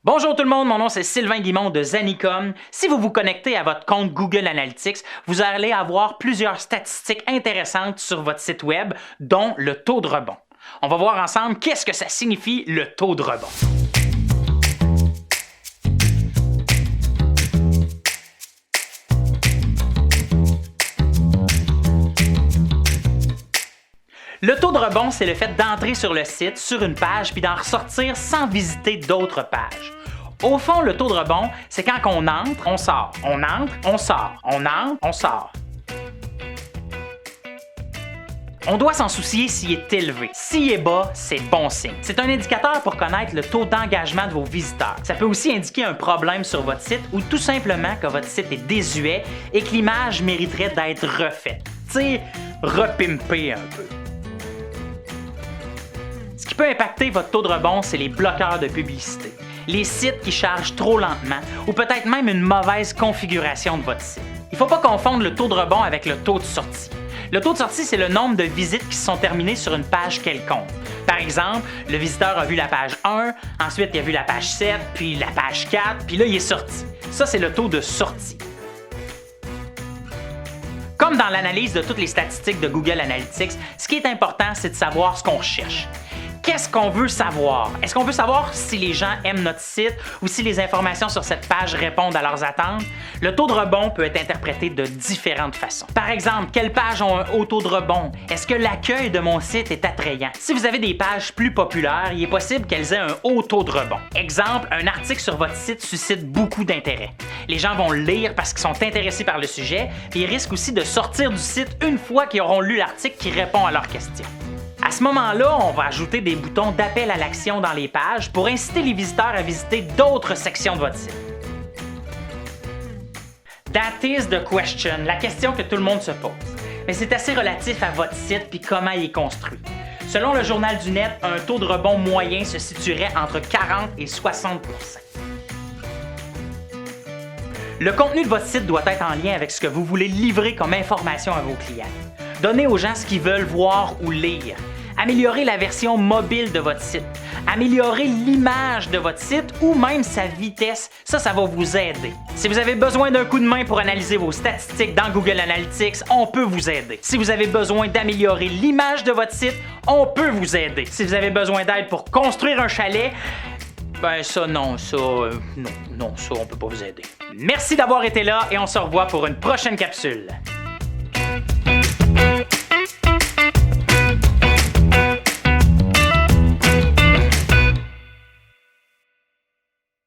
Bonjour tout le monde, mon nom c'est Sylvain Guimond de Zanicom. Si vous vous connectez à votre compte Google Analytics, vous allez avoir plusieurs statistiques intéressantes sur votre site web, dont le taux de rebond. On va voir ensemble qu'est-ce que ça signifie le taux de rebond. Le taux de rebond, c'est le fait d'entrer sur le site, sur une page, puis d'en ressortir sans visiter d'autres pages. Au fond, le taux de rebond, c'est quand on entre, on sort. On entre, on sort. On entre, on sort. On doit s'en soucier s'il est élevé. S'il est bas, c'est bon signe. C'est un indicateur pour connaître le taux d'engagement de vos visiteurs. Ça peut aussi indiquer un problème sur votre site ou tout simplement que votre site est désuet et que l'image mériterait d'être refaite. Tu sais, repimpée un peu. Ce qui peut impacter votre taux de rebond, c'est les bloqueurs de publicité, les sites qui chargent trop lentement ou peut-être même une mauvaise configuration de votre site. Il ne faut pas confondre le taux de rebond avec le taux de sortie. Le taux de sortie, c'est le nombre de visites qui se sont terminées sur une page quelconque. Par exemple, le visiteur a vu la page 1, ensuite il a vu la page 7, puis la page 4, puis là il est sorti. Ça, c'est le taux de sortie. Comme dans l'analyse de toutes les statistiques de Google Analytics, ce qui est important, c'est de savoir ce qu'on cherche. Qu'est-ce qu'on veut savoir? Est-ce qu'on veut savoir si les gens aiment notre site ou si les informations sur cette page répondent à leurs attentes? Le taux de rebond peut être interprété de différentes façons. Par exemple, quelles pages ont un haut taux de rebond? Est-ce que l'accueil de mon site est attrayant? Si vous avez des pages plus populaires, il est possible qu'elles aient un haut taux de rebond. Exemple, un article sur votre site suscite beaucoup d'intérêt. Les gens vont le lire parce qu'ils sont intéressés par le sujet et ils risquent aussi de sortir du site une fois qu'ils auront lu l'article qui répond à leurs questions. À ce moment-là, on va ajouter des boutons d'appel à l'action dans les pages pour inciter les visiteurs à visiter d'autres sections de votre site. That is the question, la question que tout le monde se pose. Mais c'est assez relatif à votre site puis comment il est construit. Selon le Journal du Net, un taux de rebond moyen se situerait entre 40 et 60 %. Le contenu de votre site doit être en lien avec ce que vous voulez livrer comme information à vos clients. Donnez aux gens ce qu'ils veulent voir ou lire. Améliorez la version mobile de votre site. Améliorez l'image de votre site ou même sa vitesse. Ça va vous aider. Si vous avez besoin d'un coup de main pour analyser vos statistiques dans Google Analytics, on peut vous aider. Si vous avez besoin d'améliorer l'image de votre site, on peut vous aider. Si vous avez besoin d'aide pour construire un chalet, non, on peut pas vous aider. Merci d'avoir été là et on se revoit pour une prochaine capsule.